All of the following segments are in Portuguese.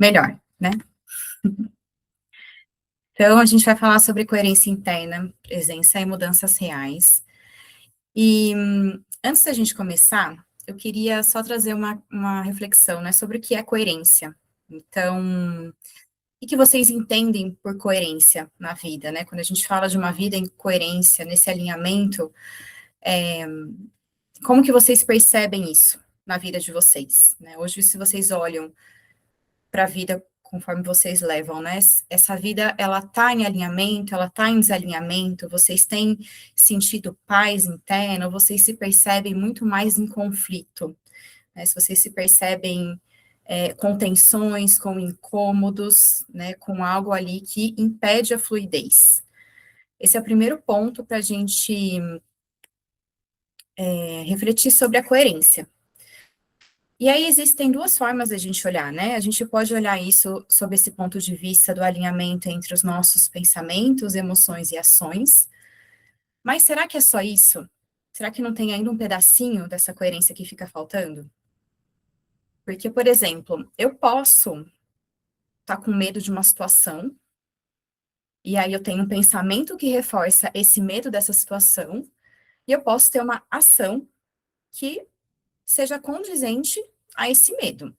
Melhor, né? Então, a gente vai falar sobre coerência interna, presença e mudanças reais. E antes da gente começar, eu queria só trazer uma reflexão, né, sobre o que é coerência. Então, o que vocês entendem por coerência na vida, né? Quando a gente fala de uma vida em coerência, nesse alinhamento, como que vocês percebem isso na vida de vocês, né? Hoje, se vocês olham para a vida conforme vocês levam, né? Essa vida, ela tá em alinhamento, ela tá em desalinhamento, vocês têm sentido paz interna, ou vocês se percebem muito mais em conflito, né? Se vocês se percebem com tensões, com incômodos, né? Com algo ali que impede a fluidez. Esse é o primeiro ponto para a gente refletir sobre a coerência. E aí existem duas formas de a gente olhar, né? A gente pode olhar isso sob esse ponto de vista do alinhamento entre os nossos pensamentos, emoções e ações. Mas será que é só isso? Será que não tem ainda um pedacinho dessa coerência que fica faltando? Porque, por exemplo, eu posso estar com medo de uma situação, e aí eu tenho um pensamento que reforça esse medo dessa situação, e eu posso ter uma ação que seja condizente a esse medo.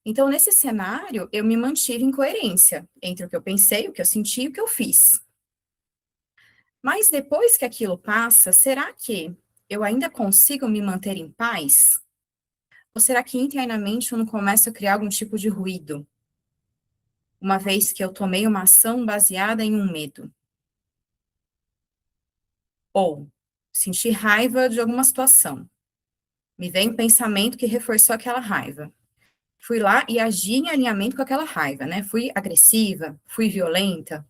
Então, nesse cenário, eu me mantive em coerência entre o que eu pensei, o que eu senti e o que eu fiz. Mas depois que aquilo passa, será que eu ainda consigo me manter em paz? Ou será que internamente eu não começo a criar algum tipo de ruído, uma vez que eu tomei uma ação baseada em um medo? Ou senti raiva de alguma situação. Me vem um pensamento que reforçou aquela raiva. Fui lá e agi em alinhamento com aquela raiva, né? Fui agressiva, fui violenta.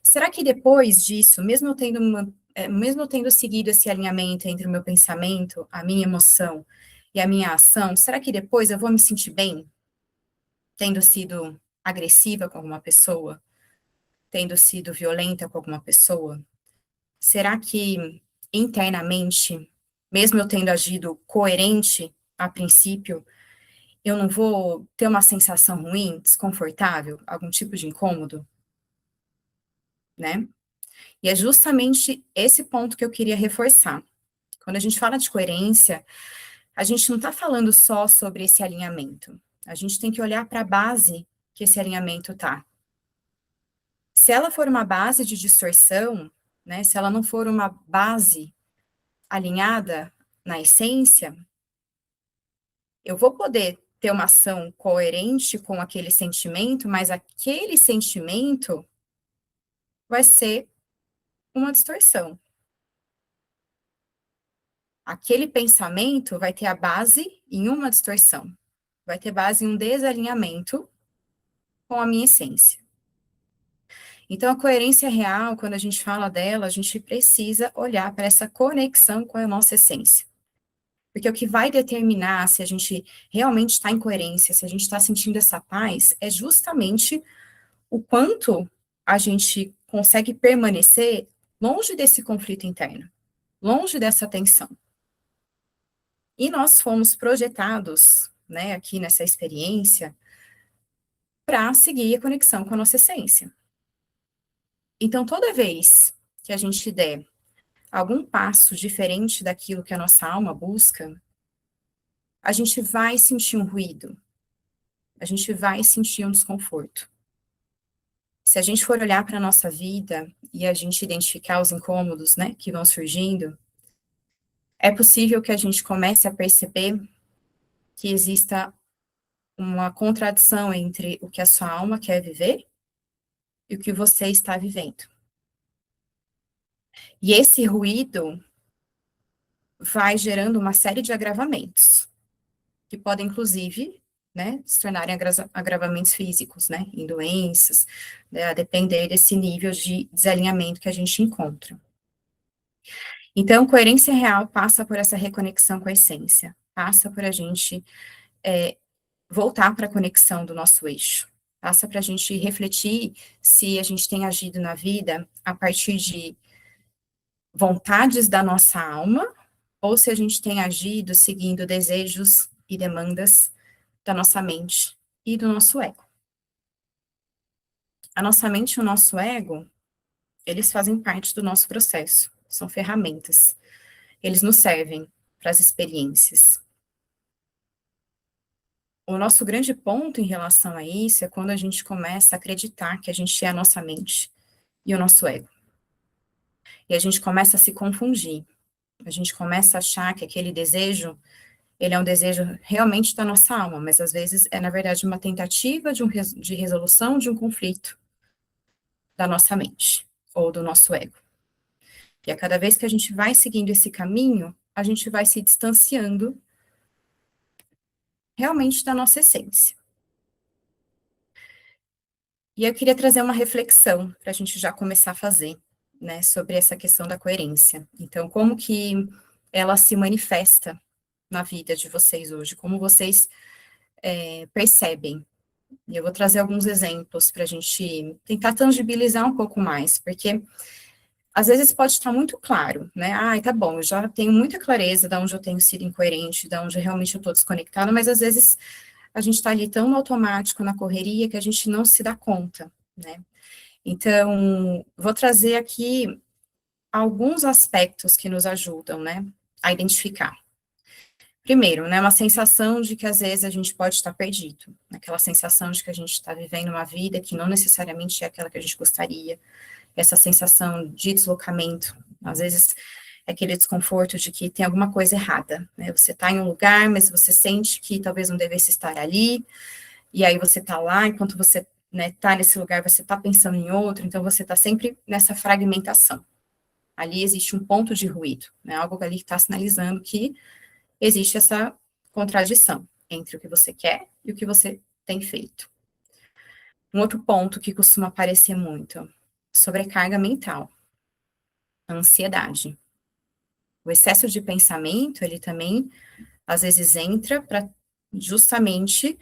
Será que depois disso, mesmo eu tendo seguido esse alinhamento entre o meu pensamento, a minha emoção e a minha ação, será que depois eu vou me sentir bem, tendo sido agressiva com alguma pessoa, tendo sido violenta com alguma pessoa? Será que internamente, mesmo eu tendo agido coerente a princípio, eu não vou ter uma sensação ruim, desconfortável, algum tipo de incômodo, né? E é justamente esse ponto que eu queria reforçar. Quando a gente fala de coerência, a gente não está falando só sobre esse alinhamento. A gente tem que olhar para a base que esse alinhamento tá. Se ela for uma base de distorção, né? Se ela não for uma base alinhada na essência, eu vou poder ter uma ação coerente com aquele sentimento, mas aquele sentimento vai ser uma distorção. Aquele pensamento vai ter a base em uma distorção, vai ter base em um desalinhamento com a minha essência. Então, a coerência real, quando a gente fala dela, a gente precisa olhar para essa conexão com a nossa essência. Porque o que vai determinar se a gente realmente está em coerência, se a gente está sentindo essa paz, é justamente o quanto a gente consegue permanecer longe desse conflito interno, longe dessa tensão. E nós fomos projetados, né, aqui nessa experiência, para seguir a conexão com a nossa essência. Então, toda vez que a gente der algum passo diferente daquilo que a nossa alma busca, a gente vai sentir um ruído, a gente vai sentir um desconforto. Se a gente for olhar para a nossa vida e a gente identificar os incômodos, né, que vão surgindo, é possível que a gente comece a perceber que exista uma contradição entre o que a sua alma quer viver e o que você está vivendo. E esse ruído vai gerando uma série de agravamentos, que podem, inclusive, né, se tornarem agravamentos físicos, né, em doenças, né, a depender desse nível de desalinhamento que a gente encontra. Então, coerência real passa por essa reconexão com a essência, passa por a gente voltar para a conexão do nosso eixo, passa para a gente refletir se a gente tem agido na vida a partir de vontades da nossa alma, ou se a gente tem agido seguindo desejos e demandas da nossa mente e do nosso ego. A nossa mente e o nosso ego, eles fazem parte do nosso processo, são ferramentas. Eles nos servem para as experiências. O nosso grande ponto em relação a isso é quando a gente começa a acreditar que a gente é a nossa mente e o nosso ego. E a gente começa a se confundir. A gente começa a achar que aquele desejo, ele é um desejo realmente da nossa alma, mas às vezes é, na verdade, uma tentativa de resolução de um conflito da nossa mente ou do nosso ego. E a cada vez que a gente vai seguindo esse caminho, a gente vai se distanciando realmente da nossa essência. E eu queria trazer uma reflexão para a gente já começar a fazer, né, sobre essa questão da coerência. Então, como que ela se manifesta na vida de vocês hoje? Como vocês percebem? E eu vou trazer alguns exemplos para a gente tentar tangibilizar um pouco mais, porque às vezes pode estar muito claro, né? Ah, tá bom, eu já tenho muita clareza de onde eu tenho sido incoerente, de onde realmente eu estou desconectada, mas às vezes a gente está ali tão no automático, na correria, que a gente não se dá conta, né? Então, vou trazer aqui alguns aspectos que nos ajudam, né, a identificar. Primeiro, né, uma sensação de que às vezes a gente pode estar perdido, aquela sensação de que a gente está vivendo uma vida que não necessariamente é aquela que a gente gostaria, essa sensação de deslocamento, às vezes é aquele desconforto de que tem alguma coisa errada, né, você está em um lugar, mas você sente que talvez não devesse estar ali, e aí você está lá, enquanto você está nesse lugar, você está pensando em outro, então você está sempre nessa fragmentação. Ali existe um ponto de ruído, né, algo ali que está sinalizando que existe essa contradição entre o que você quer e o que você tem feito. Um outro ponto que costuma aparecer muito, sobrecarga mental, a ansiedade. O excesso de pensamento, ele também, às vezes, entra para justamente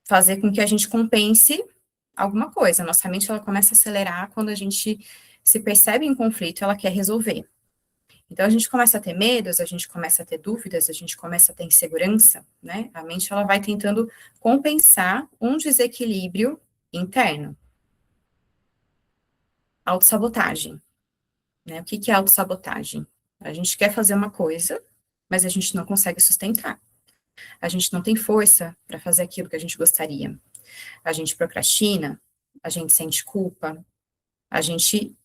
fazer com que a gente compense alguma coisa. Nossa mente, ela começa a acelerar quando a gente se percebe em conflito, ela quer resolver. Então, a gente começa a ter medos, a gente começa a ter dúvidas, a gente começa a ter insegurança, né? A mente, ela vai tentando compensar um desequilíbrio interno. Autossabotagem, né? O que que é autossabotagem? A gente quer fazer uma coisa, mas a gente não consegue sustentar. A gente não tem força para fazer aquilo que a gente gostaria. A gente procrastina, a gente sente culpa, a gente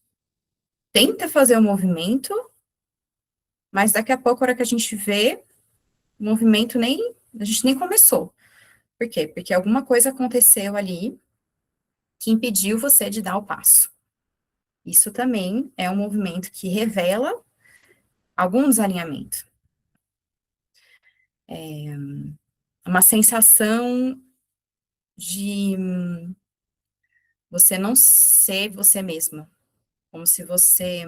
tenta fazer o movimento, mas daqui a pouco, a hora que a gente vê, o movimento a gente nem começou. Por quê? Porque alguma coisa aconteceu ali que impediu você de dar o passo. Isso também é um movimento que revela algum desalinhamento. É uma sensação de você não ser você mesmo, como se você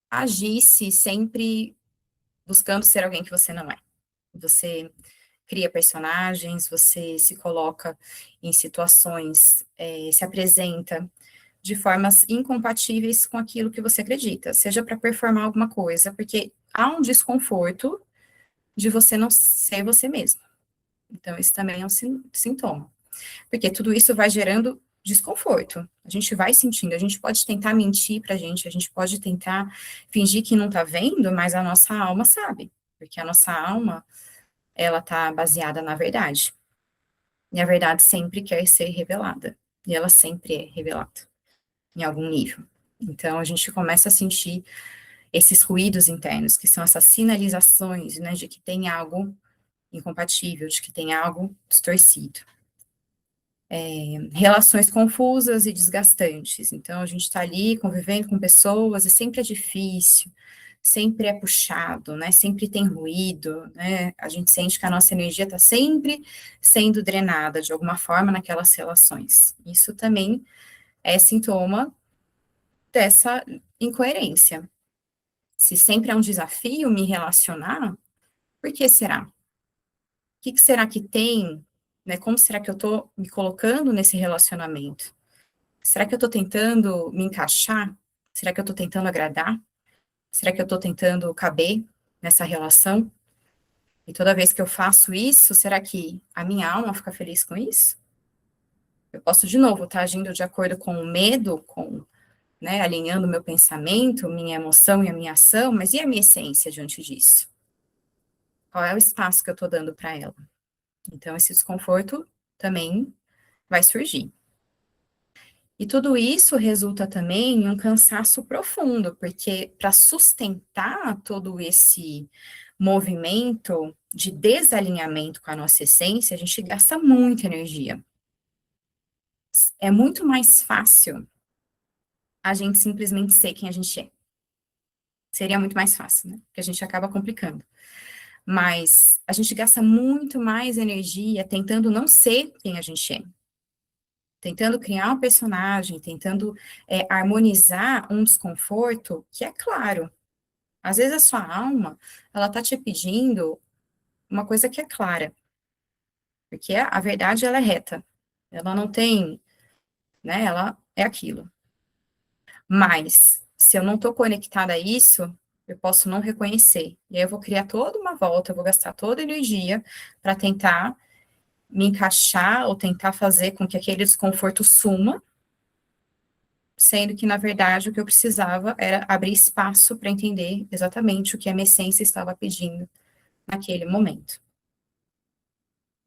agisse sempre buscando ser alguém que você não é. Você cria personagens, você se coloca em situações, se apresenta de formas incompatíveis com aquilo que você acredita, seja para performar alguma coisa, porque há um desconforto de você não ser você mesmo. Então, isso também é um sintoma, porque tudo isso vai gerando desconforto. A gente vai sentindo, a gente pode tentar mentir para a gente pode tentar fingir que não está vendo, mas a nossa alma sabe, porque a nossa alma, ela está baseada na verdade. E a verdade sempre quer ser revelada. E ela sempre é revelada, em algum nível. Então, a gente começa a sentir esses ruídos internos, que são essas sinalizações, né, de que tem algo incompatível, de que tem algo distorcido. Relações confusas e desgastantes. Então, a gente está ali convivendo com pessoas e sempre é difícil, sempre é puxado, né? Sempre tem ruído, né? A gente sente que a nossa energia está sempre sendo drenada de alguma forma naquelas relações. Isso também é sintoma dessa incoerência. Se sempre é um desafio me relacionar, por que será? O que será que tem, né? Como será que eu estou me colocando nesse relacionamento? Será que eu estou tentando me encaixar? Será que eu estou tentando agradar? Será que eu estou tentando caber nessa relação? E toda vez que eu faço isso, será que a minha alma fica feliz com isso? Eu posso, de novo, estar agindo de acordo com o medo, com, né, alinhando o meu pensamento, minha emoção e a minha ação, mas e a minha essência diante disso? Qual é o espaço que eu estou dando para ela? Então, esse desconforto também vai surgir. E tudo isso resulta também em um cansaço profundo, porque para sustentar todo esse movimento de desalinhamento com a nossa essência, a gente gasta muita energia. É muito mais fácil a gente simplesmente ser quem a gente é. Seria muito mais fácil, né? Porque a gente acaba complicando. Mas a gente gasta muito mais energia tentando não ser quem a gente é. Tentando criar um personagem, tentando harmonizar um desconforto que é claro. Às vezes a sua alma, ela tá te pedindo uma coisa que é clara, porque a verdade, ela é reta. Ela não tem, né, ela é aquilo. Mas, se eu não tô conectada a isso, eu posso não reconhecer. E aí eu vou criar toda uma volta, eu vou gastar toda a energia para tentar me encaixar ou tentar fazer com que aquele desconforto suma, sendo que, na verdade, o que eu precisava era abrir espaço para entender exatamente o que a minha essência estava pedindo naquele momento.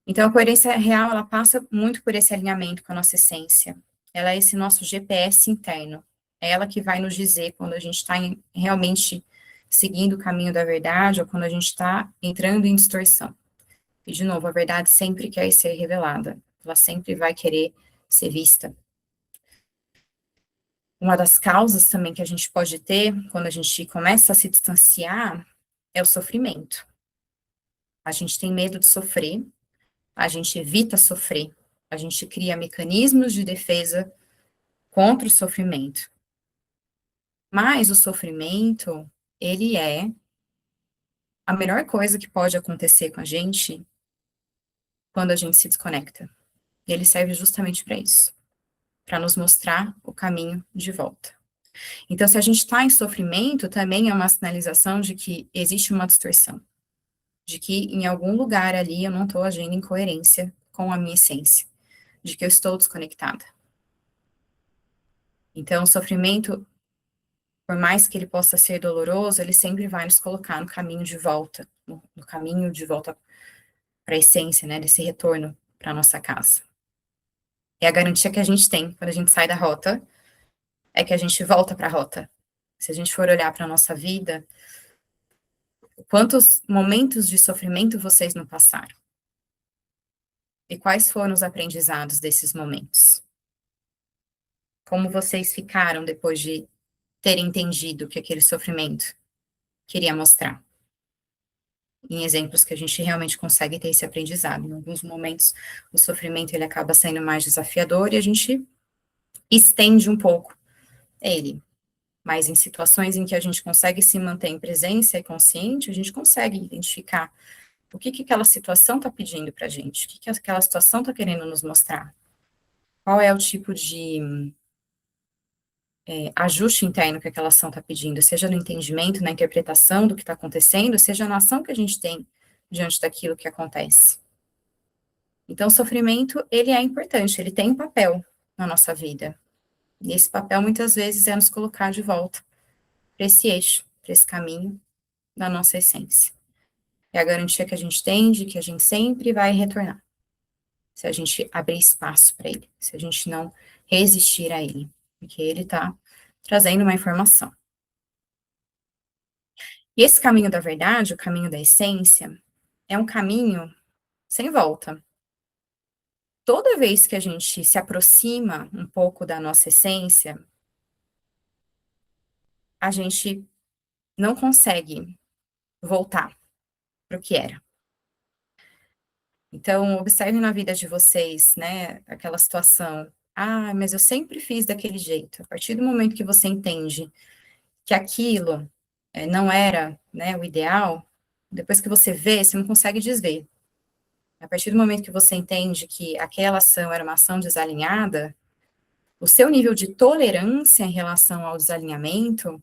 Então, a coerência real, ela passa muito por esse alinhamento com a nossa essência. Ela é esse nosso GPS interno. É ela que vai nos dizer quando a gente está realmente seguindo o caminho da verdade ou quando a gente está entrando em distorção. E, de novo, a verdade sempre quer ser revelada. Ela sempre vai querer ser vista. Uma das causas também que a gente pode ter quando a gente começa a se distanciar é o sofrimento. A gente tem medo de sofrer, a gente evita sofrer, a gente cria mecanismos de defesa contra o sofrimento. Mas o sofrimento, ele é a melhor coisa que pode acontecer com a gente quando a gente se desconecta. E ele serve justamente para isso, para nos mostrar o caminho de volta. Então, se a gente está em sofrimento, também é uma sinalização de que existe uma distorção, de que em algum lugar ali eu não estou agindo em coerência com a minha essência, de que eu estou desconectada. Então, o sofrimento, por mais que ele possa ser doloroso, ele sempre vai nos colocar no caminho de volta, no caminho de volta para a essência, né, desse retorno para nossa casa. É a garantia que a gente tem quando a gente sai da rota, é que a gente volta para a rota. Se a gente for olhar para a nossa vida, quantos momentos de sofrimento vocês não passaram? E quais foram os aprendizados desses momentos? Como vocês ficaram depois de terem entendido que aquele sofrimento queria mostrar? Em exemplos que a gente realmente consegue ter esse aprendizado. Em alguns momentos, o sofrimento ele acaba sendo mais desafiador e a gente estende um pouco ele. Mas em situações em que a gente consegue se manter em presença e consciente, a gente consegue identificar o que aquela situação está pedindo para a gente, o que aquela situação está querendo nos mostrar. Qual é o tipo de ajuste interno que aquela ação está pedindo, seja no entendimento, na interpretação do que está acontecendo, seja na ação que a gente tem diante daquilo que acontece. Então, o sofrimento, ele é importante, ele tem um papel na nossa vida. E esse papel, muitas vezes, é nos colocar de volta para esse eixo, para esse caminho da nossa essência. É a garantia que a gente tem de que a gente sempre vai retornar, se a gente abrir espaço para ele, se a gente não resistir a ele, porque ele está trazendo uma informação. E esse caminho da verdade, o caminho da essência, é um caminho sem volta. Toda vez que a gente se aproxima um pouco da nossa essência, a gente não consegue voltar para o que era. Então, observe na vida de vocês, né, aquela situação. Ah, mas eu sempre fiz daquele jeito. A partir do momento que você entende que aquilo não era, né, o ideal, depois que você vê, você não consegue desver. A partir do momento que você entende que aquela ação era uma ação desalinhada, o seu nível de tolerância em relação ao desalinhamento,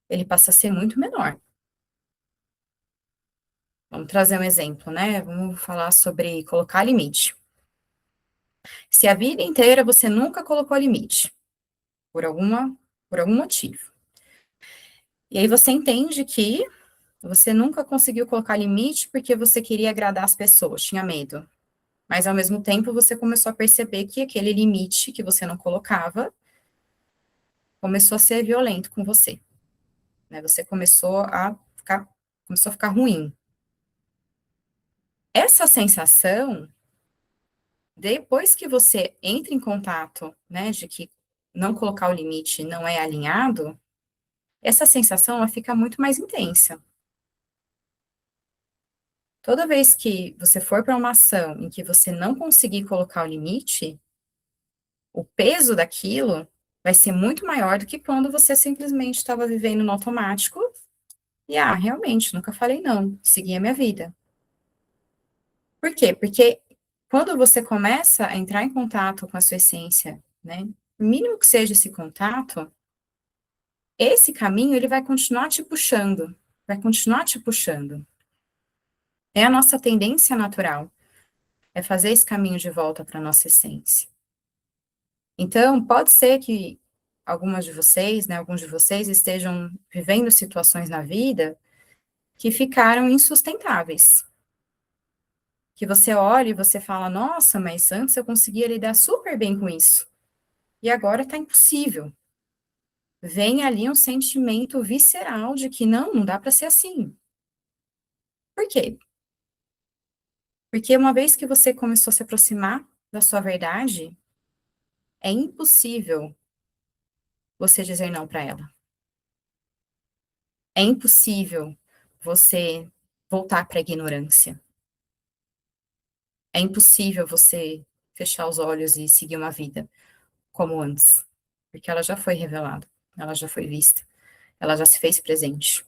ele passa a ser muito menor. Vamos trazer um exemplo, né? Vamos falar sobre colocar limite. Se a vida inteira você nunca colocou limite, por algum motivo, e aí você entende que você nunca conseguiu colocar limite porque você queria agradar as pessoas, tinha medo. Mas ao mesmo tempo você começou a perceber que aquele limite que você não colocava começou a ser violento com você, né? Você começou a ficar ruim. Essa sensação, depois que você entra em contato, né, de que não colocar o limite não é alinhado, essa sensação ela fica muito mais intensa. Toda vez que você for para uma ação em que você não conseguir colocar o limite, o peso daquilo vai ser muito maior do que quando você simplesmente estava vivendo no automático e, realmente, nunca falei não, segui a minha vida. Por quê? Porque quando você começa a entrar em contato com a sua essência, né, mínimo que seja esse contato, esse caminho, ele vai continuar te puxando, vai continuar te puxando. É a nossa tendência natural, é fazer esse caminho de volta para a nossa essência. Então, pode ser que algumas de vocês, né, alguns de vocês estejam vivendo situações na vida que ficaram insustentáveis. Que você olha e você fala, nossa, mas antes eu conseguia lidar super bem com isso. E agora tá impossível. Vem ali um sentimento visceral de que não dá para ser assim. Por quê? Porque uma vez que você começou a se aproximar da sua verdade, é impossível você dizer não para ela. É impossível você voltar para a ignorância. É impossível você fechar os olhos e seguir uma vida como antes, porque ela já foi revelada, ela já foi vista, ela já se fez presente.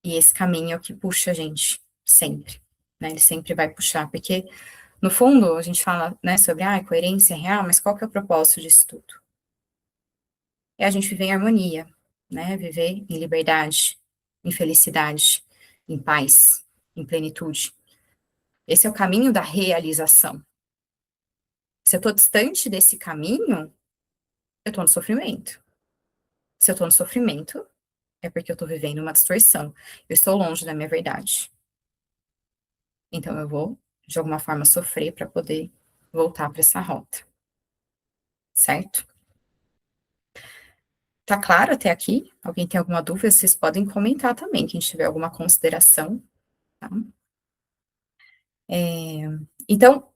E esse caminho é o que puxa a gente sempre, né? Ele sempre vai puxar, porque no fundo a gente fala, né, sobre coerência real, mas qual que é o propósito disso tudo? É a gente viver em harmonia, né? Viver em liberdade, em felicidade, em paz, em plenitude. Esse é o caminho da realização. Se eu estou distante desse caminho, eu estou no sofrimento. Se eu estou no sofrimento, é porque eu estou vivendo uma distorção. Eu estou longe da minha verdade. Então eu vou, de alguma forma, sofrer para poder voltar para essa rota. Certo? Tá claro até aqui? Alguém tem alguma dúvida? Vocês podem comentar também, quem tiver alguma consideração. Tá? Então,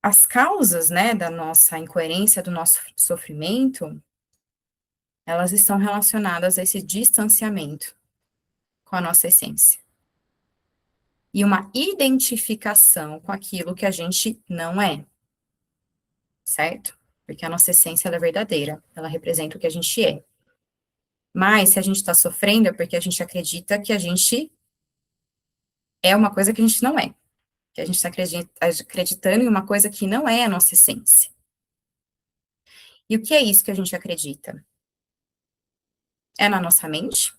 as causas, né, da nossa incoerência, do nosso sofrimento, elas estão relacionadas a esse distanciamento com a nossa essência. E uma identificação com aquilo que a gente não é, certo? Porque a nossa essência ela é verdadeira, ela representa o que a gente é. Mas se a gente está sofrendo é porque a gente acredita que a gente é uma coisa que a gente não é. Que a gente está acreditando em uma coisa que não é a nossa essência. E o que é isso que a gente acredita? É na nossa mente,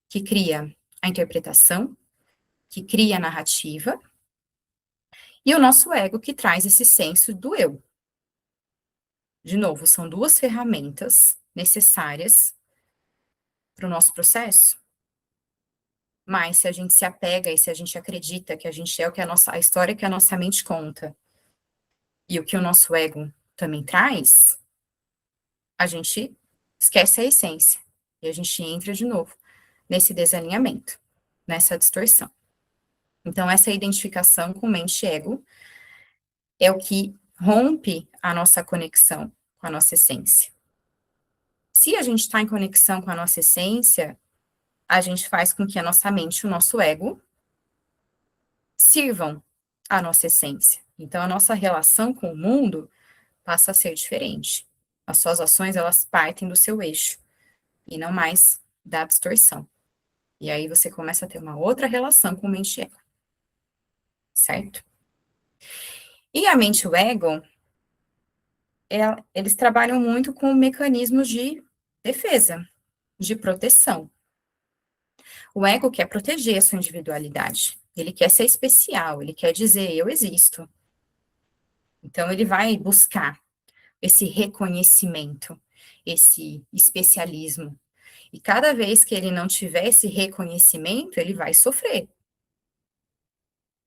que cria a interpretação, que cria a narrativa, e o nosso ego que traz esse senso do eu. De novo, são duas ferramentas necessárias para o nosso processo, mas se a gente se apega e se a gente acredita que a gente é o que a história que a nossa mente conta e o que o nosso ego também traz, a gente esquece a essência e a gente entra de novo nesse desalinhamento, nessa distorção. Então, essa identificação com mente e ego é o que rompe a nossa conexão com a nossa essência. Se a gente está em conexão com a nossa essência, a gente faz com que a nossa mente e o nosso ego sirvam à nossa essência. Então, a nossa relação com o mundo passa a ser diferente. As suas ações, elas partem do seu eixo e não mais da distorção. E aí você começa a ter uma outra relação com mente e ego. Certo? E a mente e o ego, eles trabalham muito com mecanismos de defesa, de proteção. O ego quer proteger a sua individualidade. Ele quer ser especial, ele quer dizer, eu existo. Então, ele vai buscar esse reconhecimento, esse especialismo. E cada vez que ele não tiver esse reconhecimento, ele vai sofrer.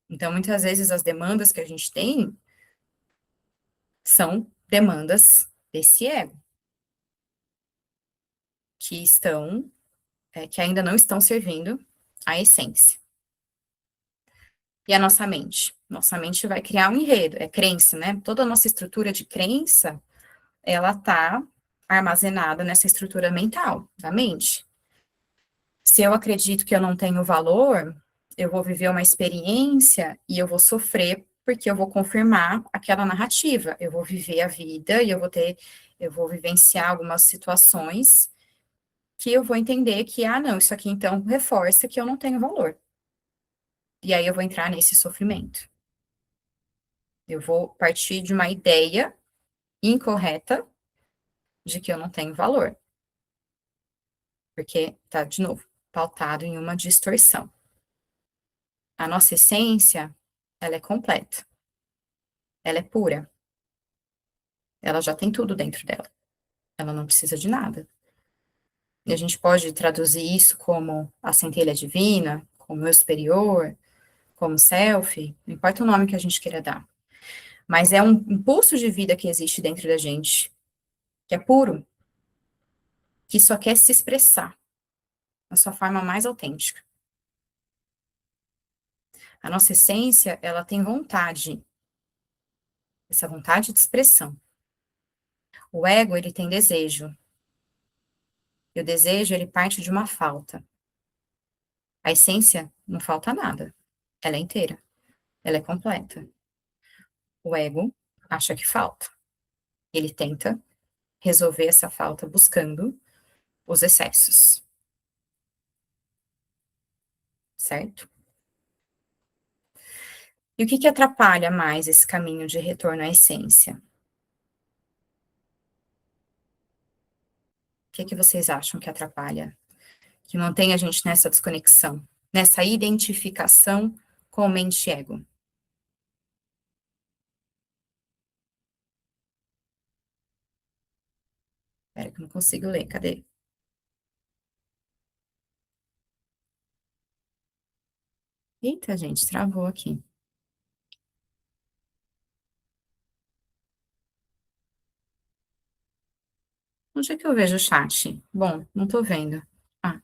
Então, muitas vezes, as demandas que a gente tem são demandas desse ego, que estão, que ainda não estão servindo à essência. E a nossa mente? Nossa mente vai criar um enredo, é crença, né? Toda a nossa estrutura de crença, ela está armazenada nessa estrutura mental, da mente. Se eu acredito que eu não tenho valor, eu vou viver uma experiência e eu vou sofrer porque eu vou confirmar aquela narrativa. Eu vou viver a vida e eu vou vivenciar algumas situações que eu vou entender que, ah, não, isso aqui então reforça que eu não tenho valor. E aí eu vou entrar nesse sofrimento. Eu vou partir de uma ideia incorreta de que eu não tenho valor. Porque tá, de novo, pautado em uma distorção. A nossa essência, ela é completa. Ela é pura. Ela já tem tudo dentro dela. Ela não precisa de nada. E a gente pode traduzir isso como a centelha divina, como eu superior, como self, não importa o nome que a gente queira dar. Mas é um impulso de vida que existe dentro da gente, que é puro, que só quer se expressar na sua forma mais autêntica. A nossa essência, ela tem vontade, essa vontade de expressão. O ego, ele tem desejo. E o desejo, ele parte de uma falta. A essência, não falta nada. Ela é inteira. Ela é completa. O ego acha que falta. Ele tenta resolver essa falta buscando os excessos. Certo? E o que que atrapalha mais esse caminho de retorno à essência? O que que vocês acham que atrapalha? Que mantém a gente nessa desconexão, nessa identificação com mente e ego? Espera que eu não consigo ler, cadê? Eita, gente, travou aqui. Onde é que eu vejo o chat? Bom, não tô vendo. Ah,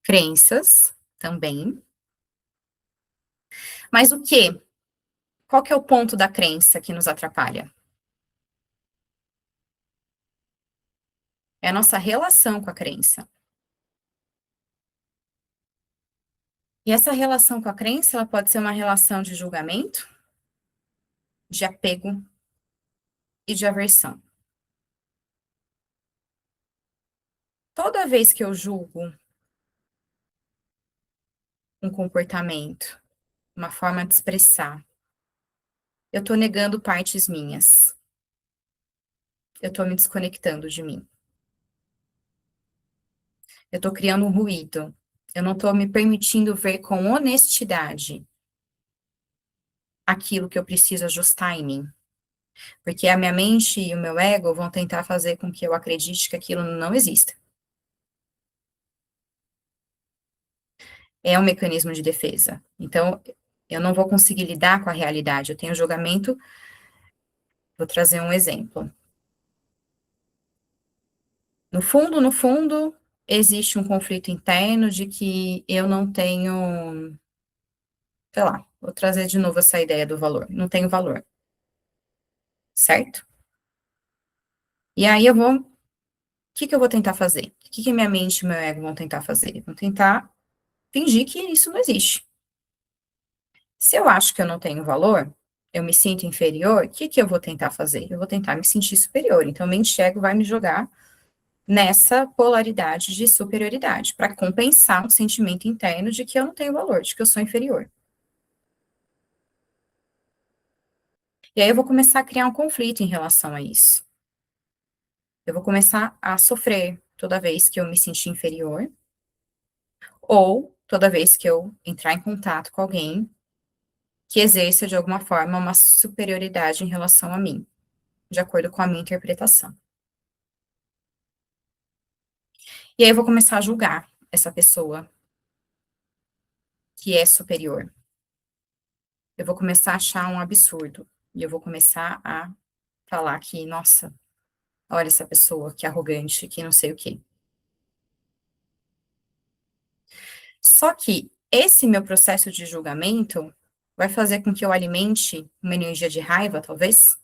crenças também. Mas o quê? Qual que é o ponto da crença que nos atrapalha? É a nossa relação com a crença. E essa relação com a crença, ela pode ser uma relação de julgamento, de apego e de aversão. Toda vez que eu julgo um comportamento, uma forma de expressar, eu estou negando partes minhas. Eu estou me desconectando de mim. Eu estou criando um ruído. Eu não estou me permitindo ver com honestidade aquilo que eu preciso ajustar em mim. Porque a minha mente e o meu ego vão tentar fazer com que eu acredite que aquilo não exista. É um mecanismo de defesa. Então, eu não vou conseguir lidar com a realidade. Eu tenho julgamento. Vou trazer um exemplo. No fundo, existe um conflito interno de que eu não tenho, sei lá, vou trazer de novo essa ideia do valor. Não tenho valor, certo? E aí o que que eu vou tentar fazer? O que que minha mente e meu ego vão tentar fazer? Vão tentar fingir que isso não existe. Se eu acho que eu não tenho valor, eu me sinto inferior, o que que eu vou tentar fazer? Eu vou tentar me sentir superior. Então, mente e ego vai me jogar nessa polaridade de superioridade, para compensar um sentimento interno de que eu não tenho valor, de que eu sou inferior. E aí eu vou começar a criar um conflito em relação a isso. Eu vou começar a sofrer toda vez que eu me sentir inferior, ou toda vez que eu entrar em contato com alguém que exerça de alguma forma uma superioridade em relação a mim, de acordo com a minha interpretação. E aí eu vou começar a julgar essa pessoa que é superior. Eu vou começar a achar um absurdo. E eu vou começar a falar que, nossa, olha essa pessoa, que arrogante, que não sei o quê. Só que esse meu processo de julgamento vai fazer com que eu alimente uma energia de raiva, talvez,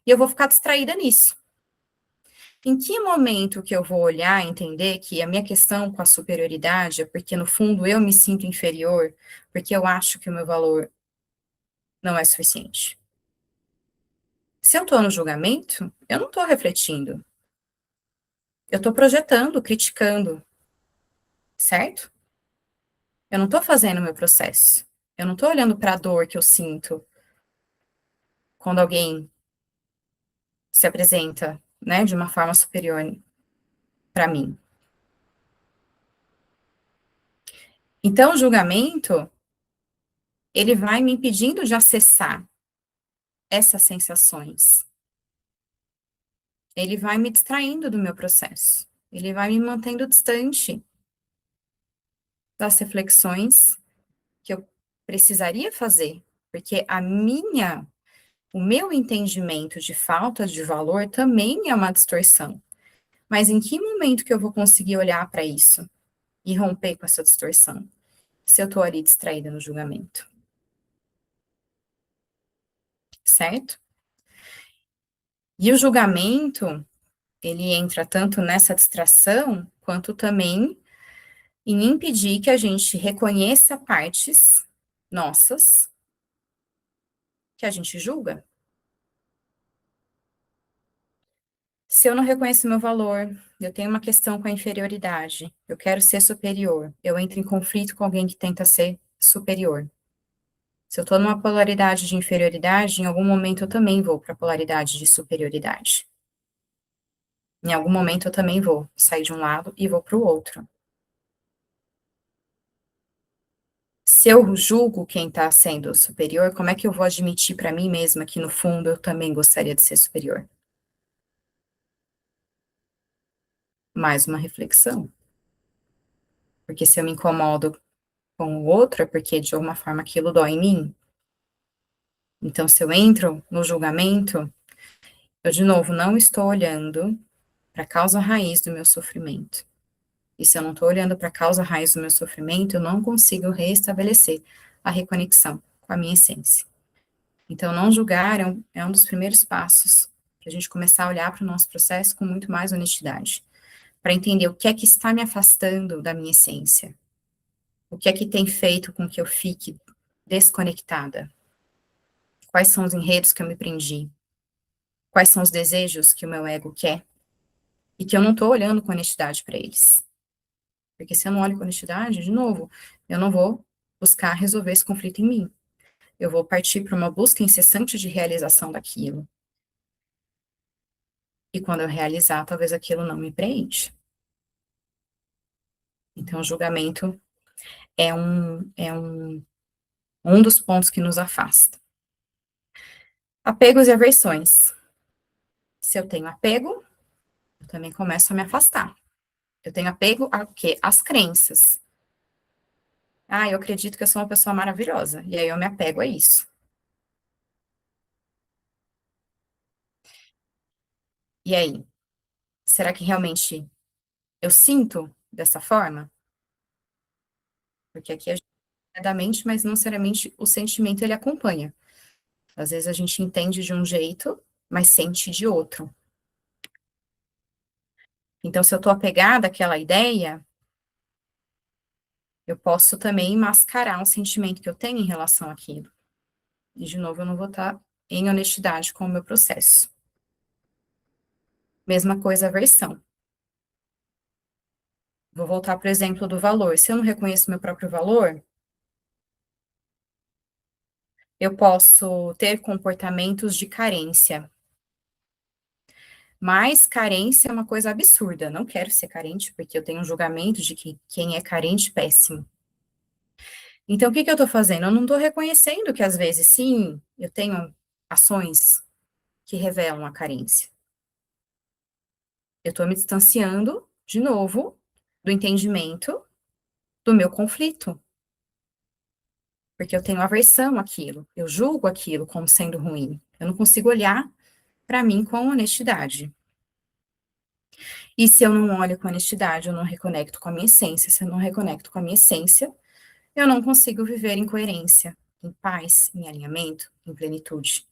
e eu vou ficar distraída nisso. Em que momento que eu vou olhar e entender que a minha questão com a superioridade é porque, no fundo, eu me sinto inferior, porque eu acho que o meu valor não é suficiente? Se eu estou no julgamento, eu não estou refletindo, eu estou projetando, criticando, certo? Eu não estou fazendo o meu processo. Eu não estou olhando para a dor que eu sinto quando alguém se apresenta, né, de uma forma superior para mim. Então, o julgamento, ele vai me impedindo de acessar essas sensações. Ele vai me distraindo do meu processo. Ele vai me mantendo distante das reflexões que eu precisaria fazer, porque o meu entendimento de falta de valor também é uma distorção. Mas em que momento que eu vou conseguir olhar para isso e romper com essa distorção? Se eu estou ali distraída no julgamento, certo? E o julgamento, ele entra tanto nessa distração, quanto também em impedir que a gente reconheça partes nossas que a gente julga. Se eu não reconheço meu valor, eu tenho uma questão com a inferioridade, eu quero ser superior, eu entro em conflito com alguém que tenta ser superior. Se eu estou numa polaridade de inferioridade, em algum momento eu também vou para a polaridade de superioridade. Em algum momento eu também vou sair de um lado e vou para o outro. Se eu julgo quem está sendo superior, como é que eu vou admitir para mim mesma que no fundo eu também gostaria de ser superior? Mais uma reflexão. Porque se eu me incomodo com o outro, é porque de alguma forma aquilo dói em mim. Então, se eu entro no julgamento, eu de novo não estou olhando para a causa raiz do meu sofrimento. E se eu não estou olhando para a causa raiz do meu sofrimento, eu não consigo reestabelecer a reconexão com a minha essência. Então, não julgar é um dos primeiros passos para a gente começar a olhar para o nosso processo com muito mais honestidade, para entender o que é que está me afastando da minha essência, o que é que tem feito com que eu fique desconectada, quais são os enredos que eu me prendi, quais são os desejos que o meu ego quer e que eu não estou olhando com honestidade para eles. Porque se eu não olho com honestidade, de novo, eu não vou buscar resolver esse conflito em mim. Eu vou partir para uma busca incessante de realização daquilo. E quando eu realizar, talvez aquilo não me preencha. Então, o julgamento é um dos pontos que nos afasta. Apegos e aversões. Se eu tenho apego, eu também começo a me afastar. Eu tenho apego a quê? Às crenças. Ah, eu acredito que eu sou uma pessoa maravilhosa. E aí eu me apego a isso. E aí? Será que realmente eu sinto dessa forma? Porque aqui a gente é da mente, mas não necessariamente o sentimento ele acompanha. Às vezes a gente entende de um jeito, mas sente de outro. Então, se eu estou apegada àquela ideia, eu posso também mascarar um sentimento que eu tenho em relação àquilo. E, de novo, eu não vou estar em honestidade com o meu processo. Mesma coisa a aversão. Vou voltar para o exemplo do valor. Se eu não reconheço meu próprio valor, eu posso ter comportamentos de carência. Mas carência é uma coisa absurda. Não quero ser carente, porque eu tenho um julgamento de que quem é carente, péssimo. Então, o que que eu estou fazendo? Eu não estou reconhecendo que, às vezes, sim, eu tenho ações que revelam a carência. Eu estou me distanciando, de novo, do entendimento do meu conflito. Porque eu tenho aversão àquilo, eu julgo aquilo como sendo ruim. Eu não consigo olhar para mim com honestidade. E se eu não olho com honestidade, eu não reconecto com a minha essência. Se eu não reconecto com a minha essência, eu não consigo viver em coerência, em paz, em alinhamento, em plenitude.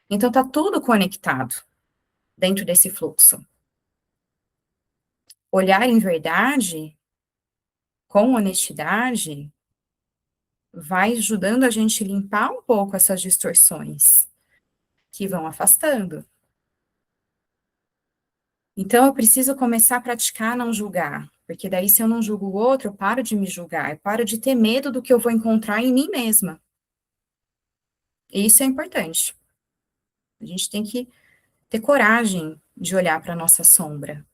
Então tá tudo conectado dentro desse fluxo. Olhar em verdade, com honestidade, vai ajudando a gente limpar um pouco essas distorções que vão afastando. Então, eu preciso começar a praticar não julgar, porque daí, se eu não julgo o outro, eu paro de me julgar, eu paro de ter medo do que eu vou encontrar em mim mesma. E isso é importante. A gente tem que ter coragem de olhar para a nossa sombra,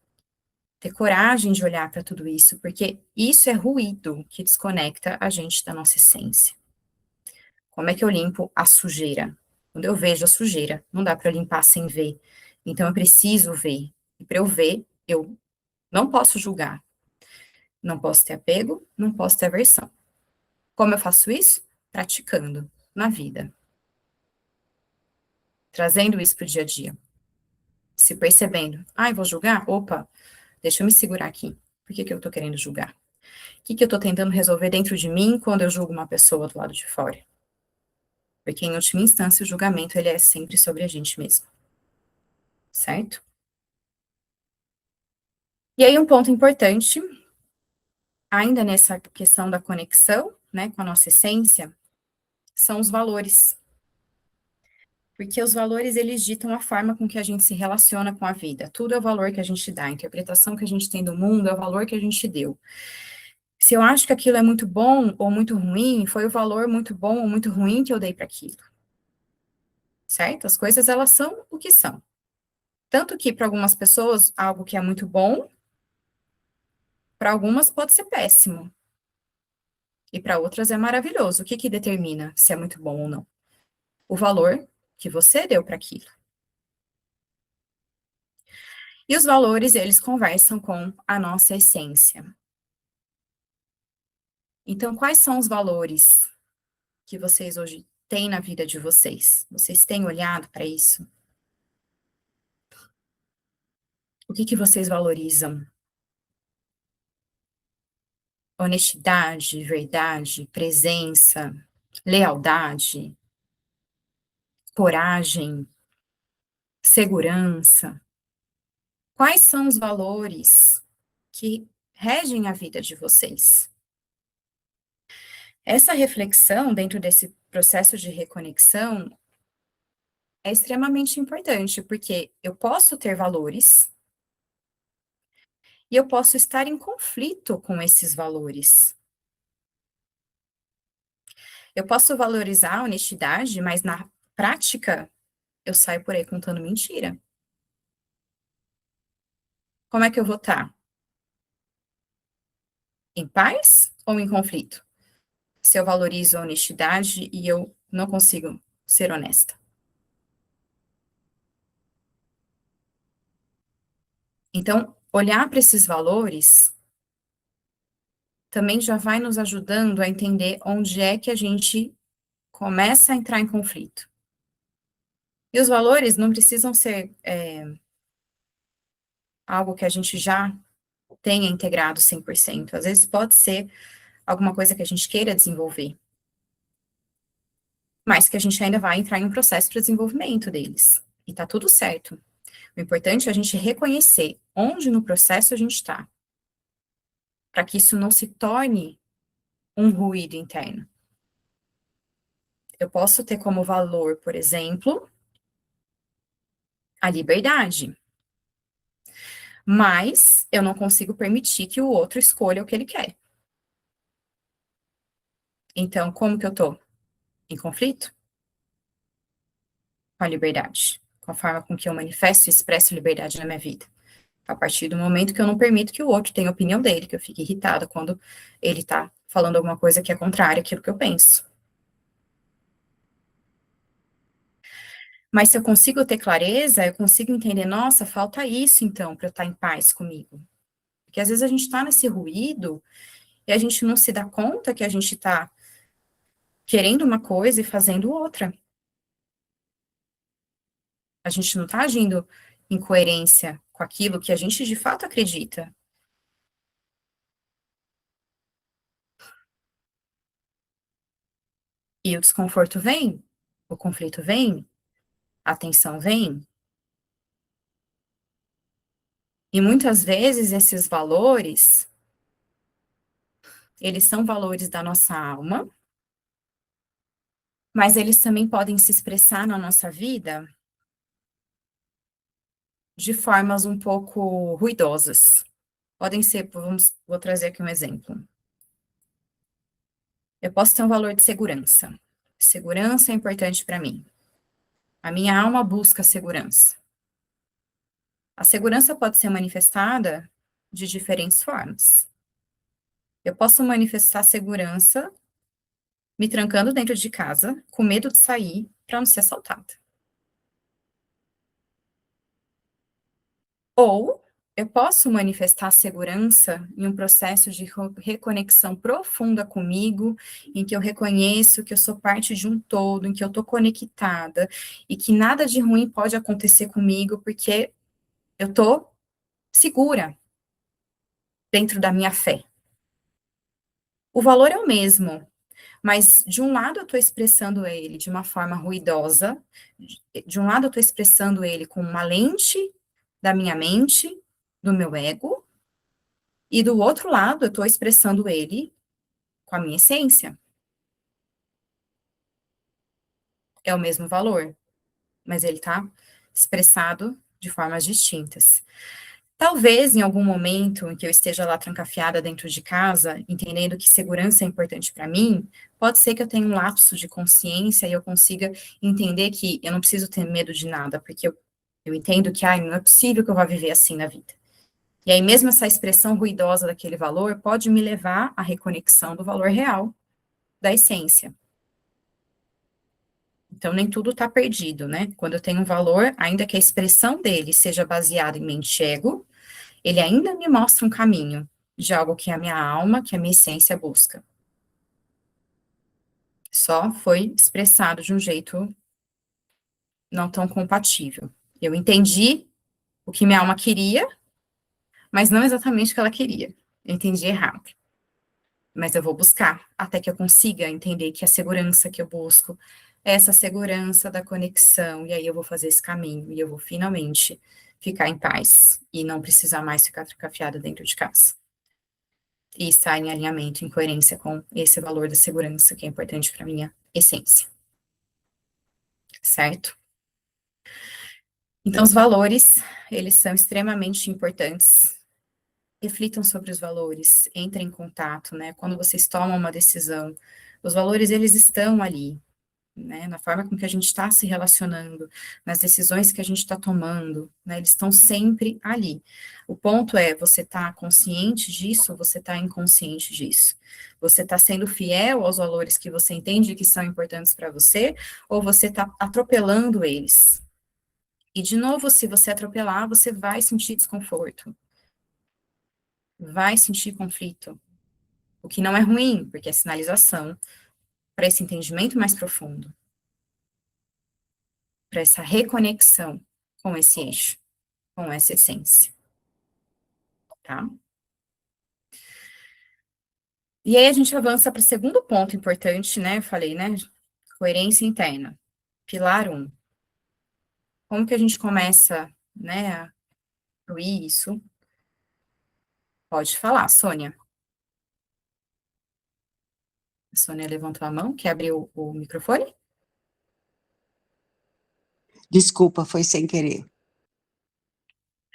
ter coragem de olhar para tudo isso, porque isso é ruído que desconecta a gente da nossa essência. Como é que eu limpo a sujeira? Quando eu vejo a sujeira, não dá para limpar sem ver. Então, eu preciso ver. E para eu ver, eu não posso julgar. Não posso ter apego, não posso ter aversão. Como eu faço isso? Praticando na vida, trazendo isso para o dia a dia, se percebendo. Ai, vou julgar? Opa, deixa eu me segurar aqui. Por que que eu estou querendo julgar? O que que eu estou tentando resolver dentro de mim quando eu julgo uma pessoa do lado de fora? Porque, em última instância, o julgamento ele é sempre sobre a gente mesmo, certo? E aí, um ponto importante, ainda nessa questão da conexão, né, com a nossa essência, são os valores. Porque os valores, eles ditam a forma com que a gente se relaciona com a vida. Tudo é o valor que a gente dá, a interpretação que a gente tem do mundo é o valor que a gente deu. Se eu acho que aquilo é muito bom ou muito ruim, foi o valor muito bom ou muito ruim que eu dei para aquilo, certo? As coisas, elas são o que são. Tanto que, para algumas pessoas, algo que é muito bom, para algumas pode ser péssimo. E para outras é maravilhoso. O que que determina se é muito bom ou não? O valor que você deu para aquilo. E os valores, eles conversam com a nossa essência. Então, quais são os valores que vocês hoje têm na vida de vocês? Vocês têm olhado para isso? O que que vocês valorizam? Honestidade, verdade, presença, lealdade, coragem, segurança. Quais são os valores que regem a vida de vocês? Essa reflexão dentro desse processo de reconexão é extremamente importante, porque eu posso ter valores e eu posso estar em conflito com esses valores. Eu posso valorizar a honestidade, mas na prática eu saio por aí contando mentira. Como é que eu vou estar? Em paz ou em conflito? Se eu valorizo a honestidade e eu não consigo ser honesta. Então, olhar para esses valores também já vai nos ajudando a entender onde é que a gente começa a entrar em conflito. E os valores não precisam ser algo que a gente já tenha integrado 100%. Às vezes pode ser alguma coisa que a gente queira desenvolver, mas que a gente ainda vai entrar em um processo para desenvolvimento deles. E tá tudo certo. O importante é a gente reconhecer onde no processo a gente está, para que isso não se torne um ruído interno. Eu posso ter como valor, por exemplo, a liberdade, mas eu não consigo permitir que o outro escolha o que ele quer. Então, como que eu tô? Em conflito? Com a liberdade. com a forma com que eu manifesto e expresso liberdade na minha vida. A partir do momento que eu não permito que o outro tenha a opinião dele, que eu fique irritada quando ele tá falando alguma coisa que é contrária àquilo que eu penso. Mas se eu consigo ter clareza, eu consigo entender, nossa, falta isso então para eu estar em paz comigo. Porque às vezes a gente está nesse ruído e a gente não se dá conta que a gente está querendo uma coisa e fazendo outra. A gente não está agindo em coerência com aquilo que a gente de fato acredita. E o desconforto vem, o conflito vem, a tensão vem. E muitas vezes esses valores, eles são valores da nossa alma, mas eles também podem se expressar na nossa vida de formas um pouco ruidosas. Podem ser, vou trazer aqui um exemplo. Eu posso ter um valor de segurança. Segurança é importante para mim. A minha alma busca segurança. A segurança pode ser manifestada de diferentes formas. Eu posso manifestar segurança me trancando dentro de casa, com medo de sair para não ser assaltada. Ou eu posso manifestar segurança em um processo de reconexão profunda comigo, em que eu reconheço que eu sou parte de um todo, em que eu estou conectada, e que nada de ruim pode acontecer comigo, porque eu estou segura dentro da minha fé. O valor é o mesmo, mas de um lado eu estou expressando ele de uma forma ruidosa, de um lado eu estou expressando ele com uma lente da minha mente, do meu ego, e do outro lado eu estou expressando ele com a minha essência. É o mesmo valor, mas ele está expressado de formas distintas. Talvez em algum momento em que eu esteja lá trancafiada dentro de casa, entendendo que segurança é importante para mim, pode ser que eu tenha um lapso de consciência e eu consiga entender que eu não preciso ter medo de nada, porque eu entendo que, não é possível que eu vá viver assim na vida. E aí, mesmo essa expressão ruidosa daquele valor pode me levar à reconexão do valor real, da essência. Então, nem tudo está perdido, né? Quando eu tenho um valor, ainda que a expressão dele seja baseada em mente ego, ele ainda me mostra um caminho de algo que a minha alma, que a minha essência busca. Só foi expressado de um jeito não tão compatível. Eu entendi o que minha alma queria, mas não exatamente o que ela queria. Eu entendi errado. Mas eu vou buscar até que eu consiga entender que a segurança que eu busco é essa segurança da conexão, e aí eu vou fazer esse caminho, e eu vou finalmente ficar em paz, e não precisar mais ficar trancafiada dentro de casa. E estar em alinhamento, em coerência com esse valor da segurança que é importante para minha essência. Certo? Então, os valores, eles são extremamente importantes. Reflitam sobre os valores, entrem em contato, né? Quando vocês tomam uma decisão, os valores, eles estão ali, né? Na forma com que a gente está se relacionando, nas decisões que a gente está tomando, né? Eles estão sempre ali. O ponto é, você está consciente disso ou você está inconsciente disso? Você está sendo fiel aos valores que você entende que são importantes para você, ou você está atropelando eles? E, de novo, se você atropelar, você vai sentir desconforto, vai sentir conflito, o que não é ruim, porque é sinalização para esse entendimento mais profundo, para essa reconexão com esse eixo, com essa essência, tá? E aí a gente avança para o segundo ponto importante, né? Eu falei, né? Coerência interna. Pilar 1. Como que a gente começa, né, a incluir isso? Pode falar, Sônia. A Sônia levantou a mão, quer abrir o microfone? Desculpa, foi sem querer.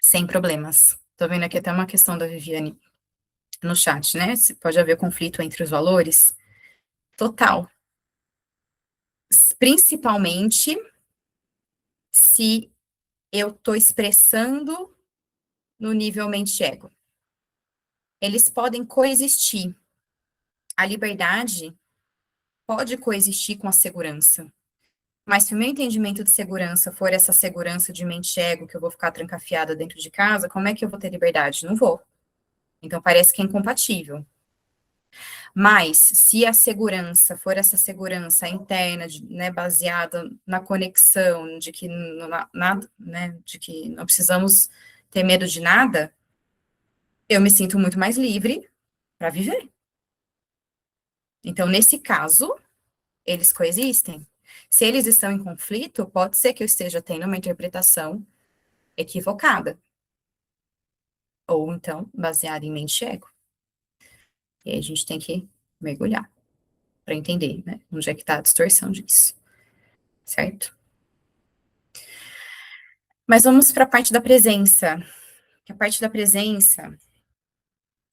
Sem problemas. Tô vendo aqui até uma questão da Viviane no chat, né? Se pode haver conflito entre os valores. Total. Principalmente se eu estou expressando no nível mente-ego. Eles podem coexistir. A liberdade pode coexistir com a segurança. Mas se o meu entendimento de segurança for essa segurança de mente-ego, que eu vou ficar trancafiada dentro de casa, como é que eu vou ter liberdade? Não vou. Então, parece que é incompatível. Mas, se a segurança for essa segurança interna, né, baseada na conexão, de que, nada, né, de que não precisamos ter medo de nada, eu me sinto muito mais livre para viver. Então, nesse caso, eles coexistem. Se eles estão em conflito, pode ser que eu esteja tendo uma interpretação equivocada. Ou então, baseada em mente e ego. E aí a gente tem que mergulhar para entender, né, onde é que está a distorção disso. Certo? Mas vamos para a parte da presença. A parte da presença,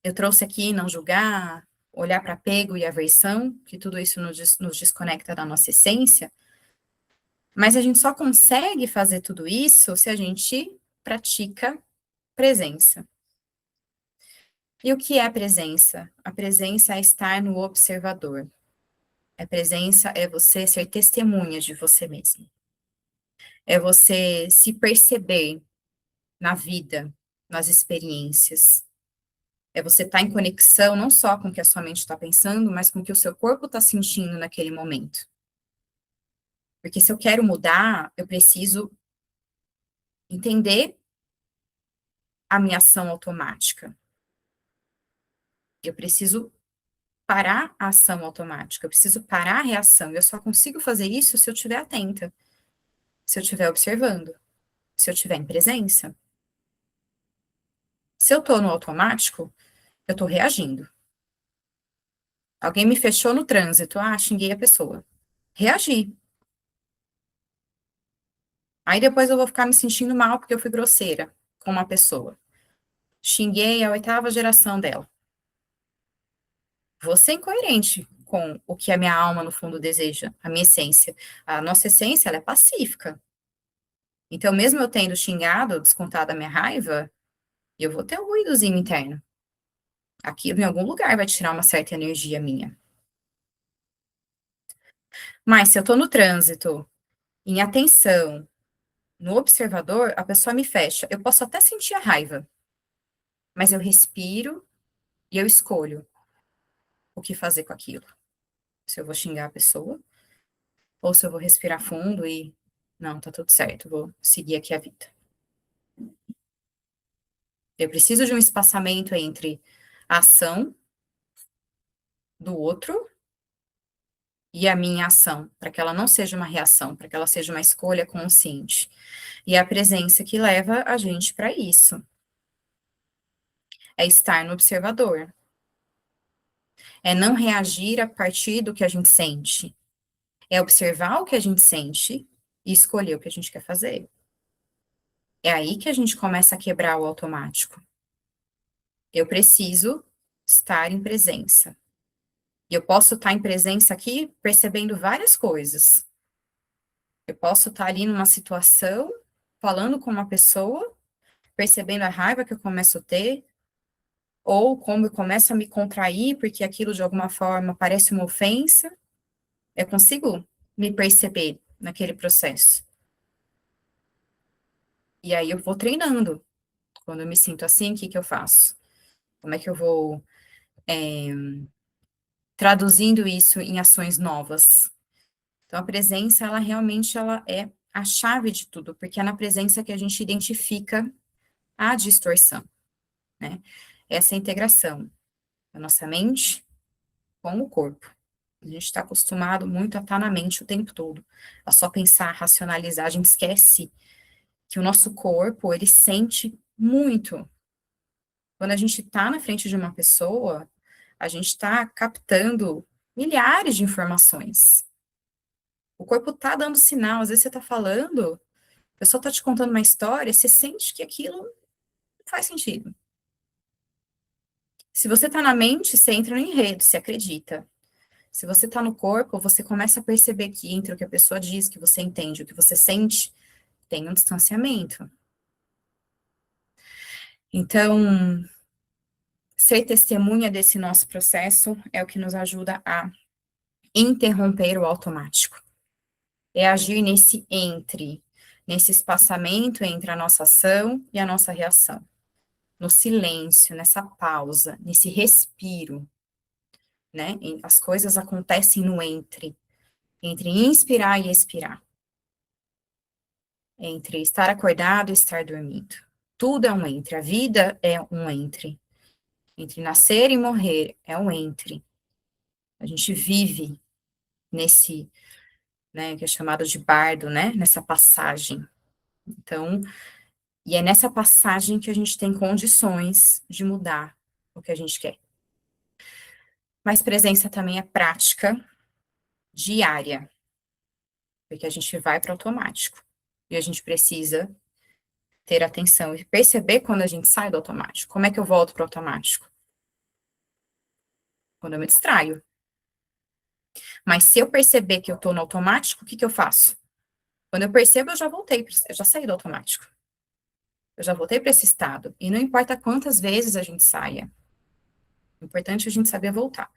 eu trouxe aqui não julgar, olhar para apego e aversão, que tudo isso nos desconecta da nossa essência, mas a gente só consegue fazer tudo isso se a gente pratica presença. E o que é a presença? A presença é estar no observador. A presença é você ser testemunha de você mesmo. É você se perceber na vida, nas experiências. É você estar em conexão não só com o que a sua mente está pensando, mas com o que o seu corpo está sentindo naquele momento. Porque se eu quero mudar, eu preciso entender a minha ação automática. Eu preciso parar a ação automática, eu preciso parar a reação. Eu só consigo fazer isso se eu estiver atenta, se eu estiver observando, se eu estiver em presença. Se eu estou no automático, eu estou reagindo. Alguém me fechou no trânsito, xinguei a pessoa. Reagi. Aí depois eu vou ficar me sentindo mal porque eu fui grosseira com uma pessoa. Xinguei a 8ª geração dela. Vou ser incoerente com o que a minha alma, no fundo, deseja, a minha essência. A nossa essência, ela é pacífica. Então, mesmo eu tendo xingado, descontado a minha raiva, eu vou ter um ruídozinho interno. Aquilo, em algum lugar, vai tirar uma certa energia minha. Mas, se eu tô no trânsito, em atenção, no observador, a pessoa me fecha. Eu posso até sentir a raiva, mas eu respiro e eu escolho o que fazer com aquilo. Se eu vou xingar a pessoa, ou se eu vou respirar fundo e, não, tá tudo certo, vou seguir aqui a vida. Eu preciso de um espaçamento entre a ação do outro e a minha ação, para que ela não seja uma reação, para que ela seja uma escolha consciente. E é a presença que leva a gente para isso. É estar no observador. É não reagir a partir do que a gente sente. É observar o que a gente sente e escolher o que a gente quer fazer. É aí que a gente começa a quebrar o automático. Eu preciso estar em presença. E eu posso estar em presença aqui percebendo várias coisas. Eu posso estar ali numa situação, falando com uma pessoa, percebendo a raiva que eu começo a ter, ou como eu começo a me contrair, porque aquilo de alguma forma parece uma ofensa. Eu consigo me perceber naquele processo. E aí eu vou treinando. Quando eu me sinto assim, o que eu faço? Como é que eu vou traduzindo isso em ações novas? Então, a presença, ela realmente ela é a chave de tudo, porque é na presença que a gente identifica a distorção, né? Essa integração da nossa mente com o corpo. A gente está acostumado muito a estar na mente o tempo todo, a só pensar, racionalizar, a gente esquece que o nosso corpo, ele sente muito. Quando a gente está na frente de uma pessoa, a gente está captando milhares de informações. O corpo está dando sinal, às vezes você está falando, a pessoa está te contando uma história, você sente que aquilo não faz sentido. Se você está na mente, você entra no enredo, você acredita. Se você está no corpo, você começa a perceber que entre o que a pessoa diz, que você entende, o que você sente, tem um distanciamento. Então, ser testemunha desse nosso processo é o que nos ajuda a interromper o automático. É agir nesse espaçamento entre a nossa ação e a nossa reação. No silêncio, nessa pausa, nesse respiro, né? As coisas acontecem no entre inspirar e expirar, entre estar acordado e estar dormindo. Tudo é um entre, a vida é um entre nascer e morrer é um entre. A gente vive nesse, né, que é chamado de bardo, né, nessa passagem. Então, e é nessa passagem que a gente tem condições de mudar o que a gente quer. Mas presença também é prática diária, porque a gente vai para o automático. E a gente precisa ter atenção e perceber quando a gente sai do automático. Como é que eu volto para o automático? Quando eu me distraio. Mas se eu perceber que eu estou no automático, o que eu faço? Quando eu percebo, eu já voltei, eu já saí do automático. Eu já voltei para esse estado. E não importa quantas vezes a gente saia. O importante é a gente saber voltar.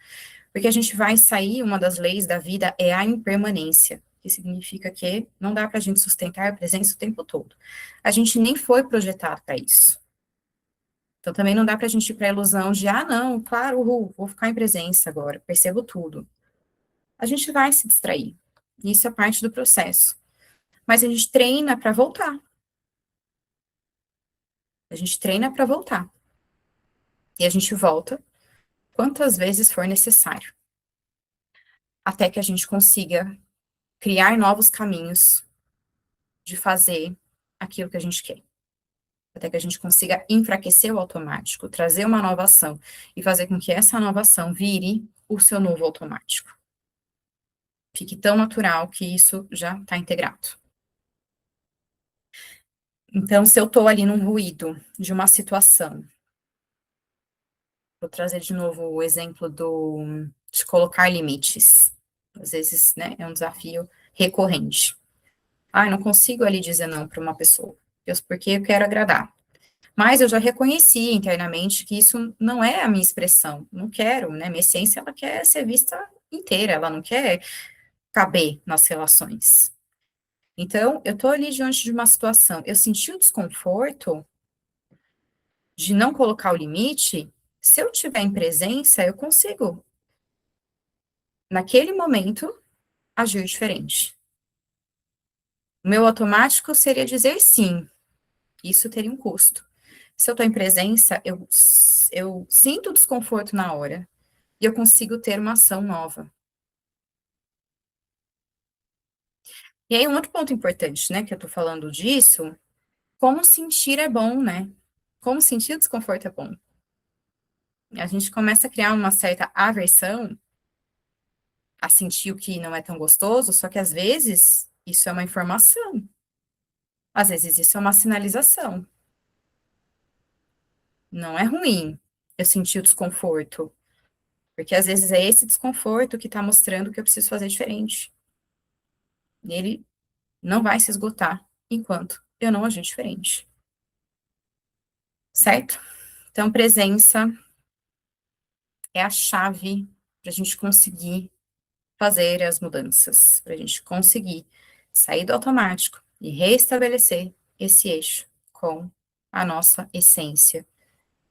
Porque a gente vai sair, uma das leis da vida é a impermanência, que significa que não dá para a gente sustentar a presença o tempo todo. A gente nem foi projetado para isso. Então, também não dá para a gente ir para a ilusão de, não, claro, vou ficar em presença agora, percebo tudo. A gente vai se distrair. Isso é parte do processo. Mas a gente treina para voltar. A gente treina para voltar. E a gente volta quantas vezes for necessário. Até que a gente consiga criar novos caminhos de fazer aquilo que a gente quer. Até que a gente consiga enfraquecer o automático, trazer uma nova ação e fazer com que essa nova ação vire o seu novo automático. Fique tão natural que isso já está integrado. Então, se eu estou ali num ruído de uma situação, vou trazer de novo o exemplo de colocar limites. Às vezes, né, é um desafio recorrente. Eu não consigo ali dizer não para uma pessoa, porque eu quero agradar. Mas eu já reconheci internamente que isso não é a minha expressão. Não quero, né? Minha essência, ela quer ser vista inteira, ela não quer caber nas relações. Então, eu tô ali diante de uma situação, eu senti o desconforto de não colocar o limite, se eu tiver em presença, eu consigo, naquele momento, agir diferente. O meu automático seria dizer sim, isso teria um custo. Se eu estou em presença, eu sinto o desconforto na hora e eu consigo ter uma ação nova. E aí, um outro ponto importante, né, que eu tô falando disso, como sentir é bom, né? Como sentir o desconforto é bom. A gente começa a criar uma certa aversão a sentir o que não é tão gostoso, só que às vezes isso é uma informação. Às vezes isso é uma sinalização. Não é ruim eu sentir o desconforto, porque às vezes é esse desconforto que está mostrando que eu preciso fazer diferente. E ele não vai se esgotar enquanto eu não agir diferente. Certo? Então, presença é a chave para a gente conseguir fazer as mudanças, para a gente conseguir sair do automático e restabelecer esse eixo com a nossa essência.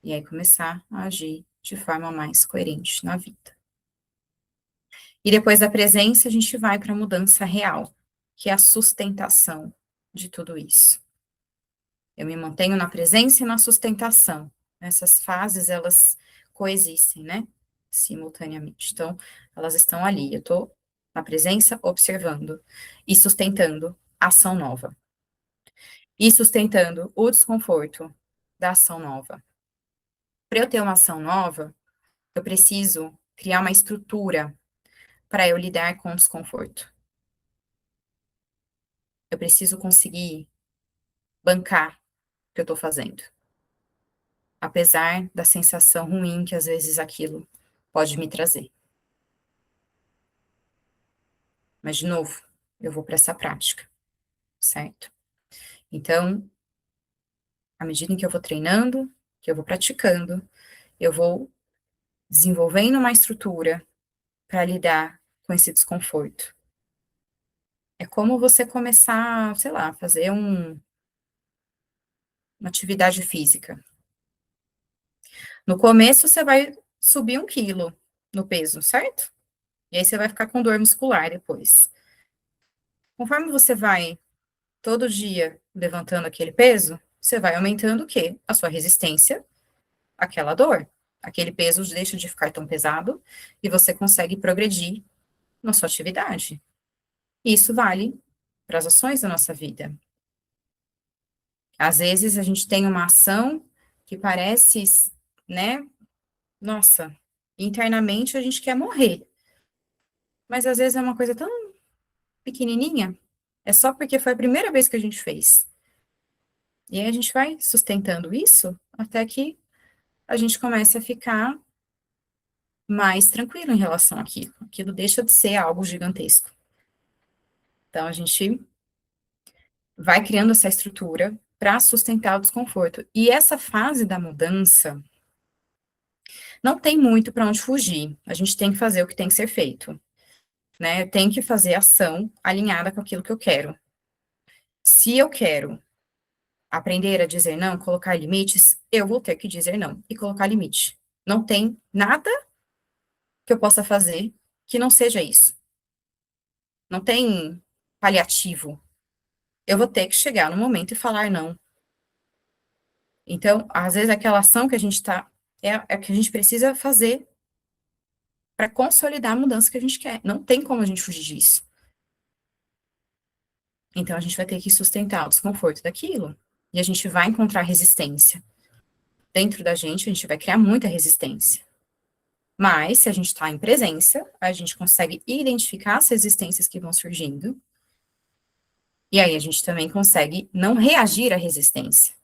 E aí começar a agir de forma mais coerente na vida. E depois da presença, a gente vai para a mudança real, que é a sustentação de tudo isso. Eu me mantenho na presença e na sustentação. Essas fases, elas coexistem, né? Simultaneamente. Então, elas estão ali. Eu estou na presença, observando e sustentando a ação nova. E sustentando o desconforto da ação nova. Para eu ter uma ação nova, eu preciso criar uma estrutura para eu lidar com o desconforto. Eu preciso conseguir bancar o que eu estou fazendo. Apesar da sensação ruim que às vezes aquilo pode me trazer. Mas, de novo, eu vou para essa prática, certo? Então, à medida em que eu vou treinando, que eu vou praticando, eu vou desenvolvendo uma estrutura para lidar com esse desconforto. É como você começar, sei lá, fazer uma atividade física. No começo, você vai subir 1 quilo no peso, certo? E aí você vai ficar com dor muscular depois. Conforme você vai todo dia levantando aquele peso, você vai aumentando o quê? A sua resistência àquela dor. Aquele peso deixa de ficar tão pesado e você consegue progredir na sua atividade. Isso vale para as ações da nossa vida. Às vezes a gente tem uma ação que parece, né? Nossa, internamente a gente quer morrer. Mas às vezes é uma coisa tão pequenininha, é só porque foi a primeira vez que a gente fez. E aí a gente vai sustentando isso até que a gente comece a ficar mais tranquilo em relação àquilo. Aquilo deixa de ser algo gigantesco. Então a gente vai criando essa estrutura para sustentar o desconforto. E essa fase da mudança não tem muito para onde fugir. A gente tem que fazer o que tem que ser feito, né? Tem que fazer ação alinhada com aquilo que eu quero. Se eu quero aprender a dizer não, colocar limites, eu vou ter que dizer não e colocar limite. Não tem nada que eu possa fazer que não seja isso. Não tem paliativo. Eu vou ter que chegar no momento e falar não. Então, às vezes, aquela ação que a gente está, é a que a gente precisa fazer para consolidar a mudança que a gente quer. Não tem como a gente fugir disso. Então, a gente vai ter que sustentar o desconforto daquilo. E a gente vai encontrar resistência. Dentro da gente, a gente vai criar muita resistência. Mas, se a gente está em presença, a gente consegue identificar as resistências que vão surgindo. E aí, a gente também consegue não reagir à resistência.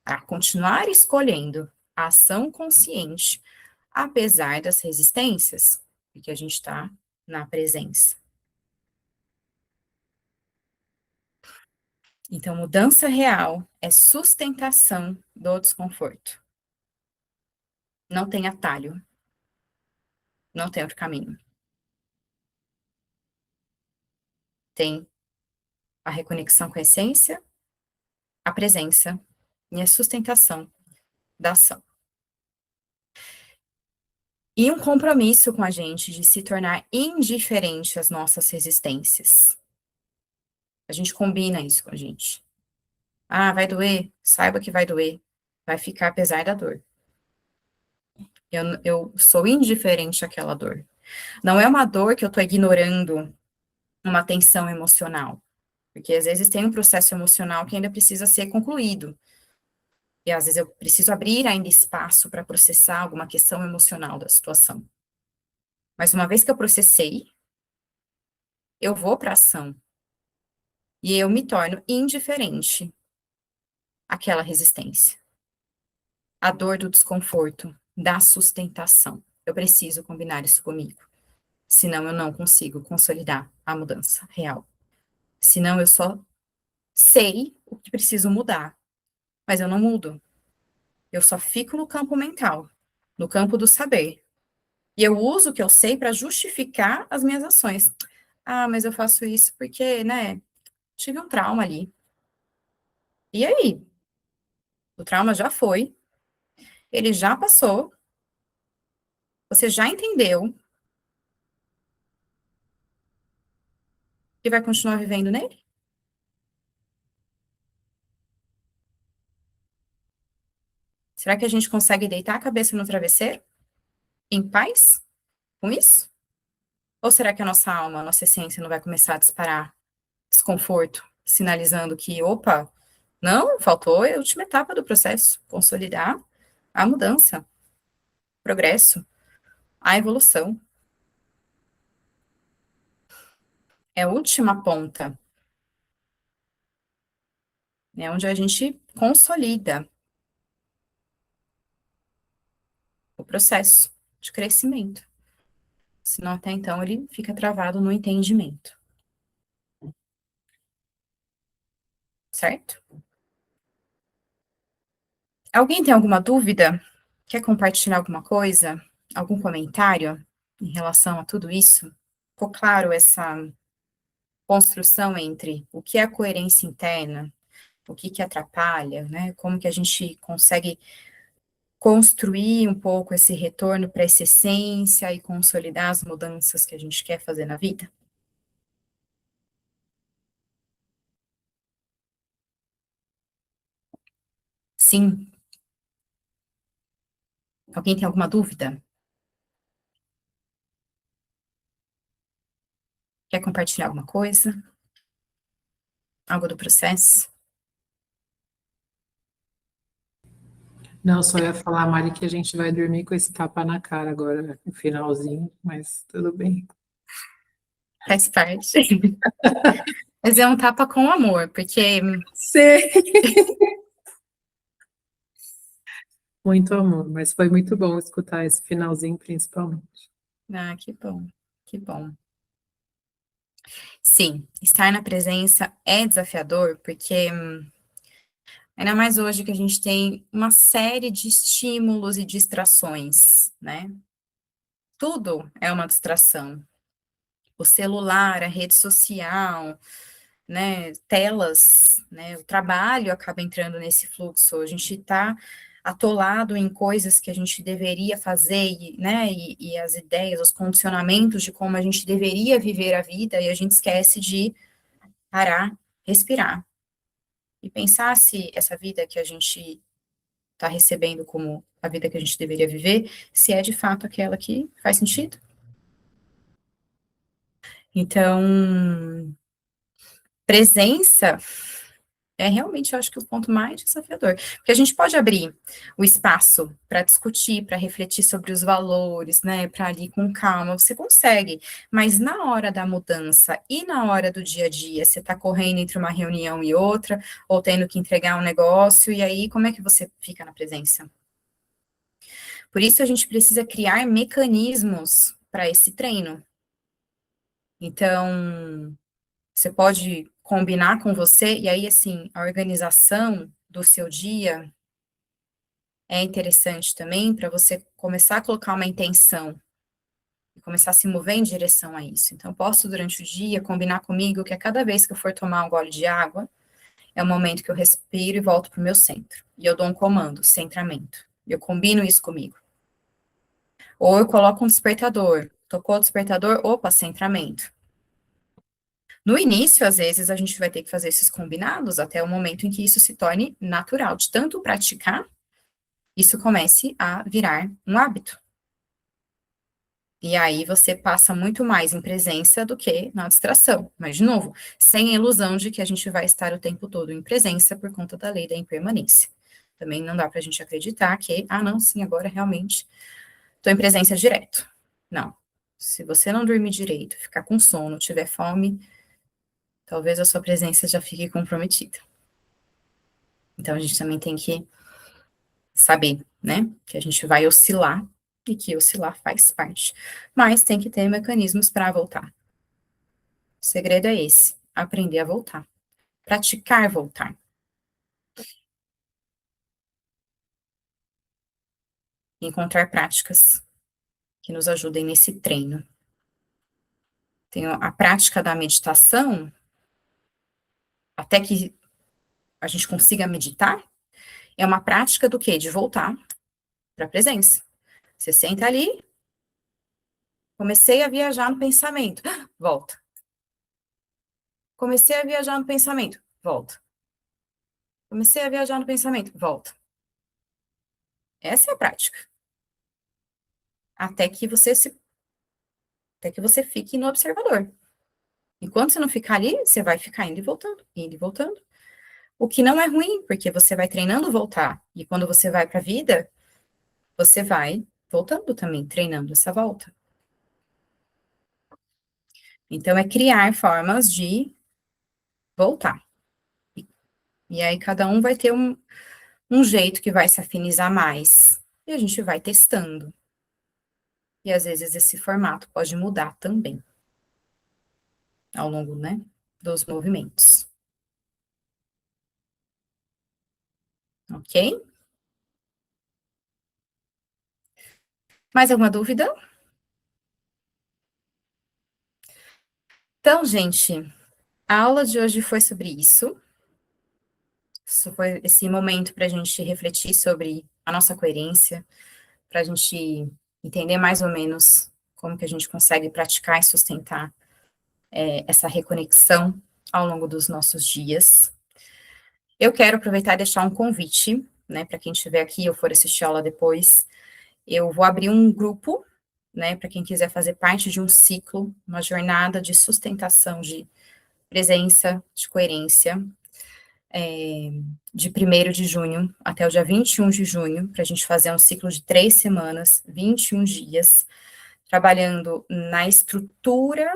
A continuar escolhendo a ação consciente, apesar das resistências, porque a gente está na presença. Então, mudança real é sustentação do desconforto. Não tem atalho, não tem outro caminho. Tem a reconexão com a essência, a presença e a sustentação da ação. E um compromisso com a gente de se tornar indiferente às nossas resistências. A gente combina isso com a gente. Ah, vai doer? Saiba que vai doer. Vai ficar apesar da dor. Eu sou indiferente àquela dor. Não é uma dor que eu tô ignorando uma tensão emocional. Porque às vezes tem um processo emocional que ainda precisa ser concluído. E às vezes eu preciso abrir ainda espaço para processar alguma questão emocional da situação. Mas uma vez que eu processei, eu vou para ação. E eu me torno indiferente àquela resistência. A dor do desconforto, da sustentação. Eu preciso combinar isso comigo. Senão eu não consigo consolidar a mudança real. Senão eu só sei o que preciso mudar, mas eu não mudo. Eu só fico no campo mental, no campo do saber. E eu uso o que eu sei para justificar as minhas ações. Ah, mas eu faço isso porque, né, tive um trauma ali. E aí? O trauma já foi, ele já passou, você já entendeu e vai continuar vivendo nele? Será que a gente consegue deitar a cabeça no travesseiro, em paz, com isso? Ou será que a nossa alma, a nossa essência não vai começar a disparar desconforto, sinalizando que, opa, não, faltou a última etapa do processo, consolidar a mudança, progresso, a evolução. É a última ponta, é onde a gente consolida o processo de crescimento. Senão, até então, ele fica travado no entendimento. certo? Alguém tem alguma dúvida? Quer compartilhar alguma coisa? Algum comentário em relação a tudo isso? Ficou claro essa construção entre o que é a coerência interna, o que que atrapalha, né? Como que a gente consegue construir um pouco esse retorno para essa essência e consolidar as mudanças que a gente quer fazer na vida? Sim. Alguém tem alguma dúvida? Quer compartilhar alguma coisa? Algo do processo? Não, só ia falar, Mari, que a gente vai dormir com esse tapa na cara agora, no finalzinho, mas tudo bem. Faz parte. Mas é um tapa com amor, porque, Sei. Muito amor, mas foi muito bom escutar esse finalzinho, principalmente. que bom, que bom. Sim, estar na presença é desafiador, porque ainda mais hoje que a gente tem uma série de estímulos e distrações, né? Tudo é uma distração. O celular, a rede social, né, telas, né, o trabalho acaba entrando nesse fluxo, a gente está atolado em coisas que a gente deveria fazer, né, e as ideias, os condicionamentos de como a gente deveria viver a vida, e a gente esquece de parar, respirar, e pensar se essa vida que a gente está recebendo como a vida que a gente deveria viver, se é de fato aquela que faz sentido. Então, presença é realmente, eu acho que o ponto mais desafiador, porque a gente pode abrir o espaço para discutir, para refletir sobre os valores, né, para ali com calma, você consegue, mas na hora da mudança e na hora do dia a dia, você está correndo entre uma reunião e outra, ou tendo que entregar um negócio, e aí como é que você fica na presença? Por isso a gente precisa criar mecanismos para esse treino. Então, você pode combinar com você, e aí, assim, a organização do seu dia é interessante também para você começar a colocar uma intenção e começar a se mover em direção a isso. Então, posso, durante o dia, combinar comigo que a cada vez que eu for tomar um gole de água, é o momento que eu respiro e volto para o meu centro. E eu dou um comando, centramento. Eu combino isso comigo. Ou eu coloco um despertador. Tocou o despertador, opa, centramento. No início, às vezes, a gente vai ter que fazer esses combinados até o momento em que isso se torne natural. De tanto praticar, isso comece a virar um hábito. E aí você passa muito mais em presença do que na distração. Mas, de novo, sem a ilusão de que a gente vai estar o tempo todo em presença por conta da lei da impermanência. Também não dá para a gente acreditar que, não, sim, agora realmente estou em presença direto. Não. Se você não dormir direito, ficar com sono, tiver fome, talvez a sua presença já fique comprometida. Então, a gente também tem que saber, né, que a gente vai oscilar e que oscilar faz parte. Mas tem que ter mecanismos para voltar. O segredo é esse, aprender a voltar. Praticar voltar. Encontrar práticas que nos ajudem nesse treino. Tem a prática da meditação, até que a gente consiga meditar, é uma prática do quê? De voltar para a presença. Você senta ali, comecei a viajar no pensamento, volta. Comecei a viajar no pensamento, volta. Comecei a viajar no pensamento, volta. Essa é a prática. Até que você fique no observador. Enquanto você não ficar ali, você vai ficar indo e voltando, indo e voltando. O que não é ruim, porque você vai treinando voltar. E quando você vai para a vida, você vai voltando também, treinando essa volta. Então, é criar formas de voltar. E aí, cada um vai ter um jeito que vai se afinizar mais. E a gente vai testando. E às vezes esse formato pode mudar também, ao longo, né, dos movimentos. ok? Mais alguma dúvida? Então, gente, a aula de hoje foi sobre isso. Isso foi esse momento para a gente refletir sobre a nossa coerência, para a gente entender mais ou menos como que a gente consegue praticar e sustentar essa reconexão ao longo dos nossos dias. Eu quero aproveitar e deixar um convite, né, para quem estiver aqui ou for assistir a aula depois. Eu vou abrir um grupo, né, para quem quiser fazer parte de um ciclo, uma jornada de sustentação de presença, de coerência, de 1º de junho até o dia 21 de junho, para a gente fazer um ciclo de 3 semanas, 21 dias, trabalhando na estrutura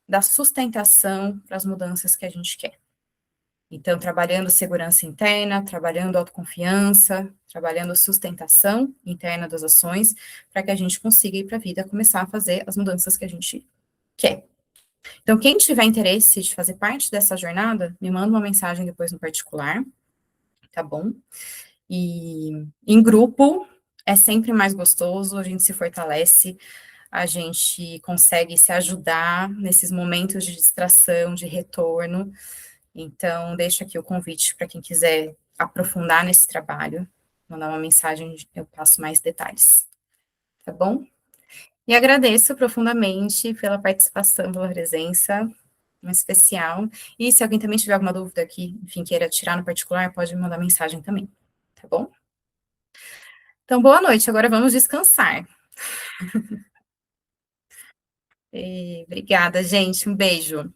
da sustentação para as mudanças que a gente quer. Então, trabalhando segurança interna, trabalhando autoconfiança, trabalhando sustentação interna das ações, para que a gente consiga ir para a vida começar a fazer as mudanças que a gente quer. Então, quem tiver interesse de fazer parte dessa jornada, me manda uma mensagem depois no particular, tá bom? E em grupo é sempre mais gostoso, a gente se fortalece, a gente consegue se ajudar nesses momentos de distração, de retorno. Então, deixo aqui o convite para quem quiser aprofundar nesse trabalho, mandar uma mensagem, eu passo mais detalhes, tá bom? E agradeço profundamente pela participação, pela presença, em especial. E se alguém também tiver alguma dúvida aqui, enfim, queira tirar no particular, pode me mandar mensagem também, tá bom? Então, boa noite, agora vamos descansar. E obrigada, gente, um beijo.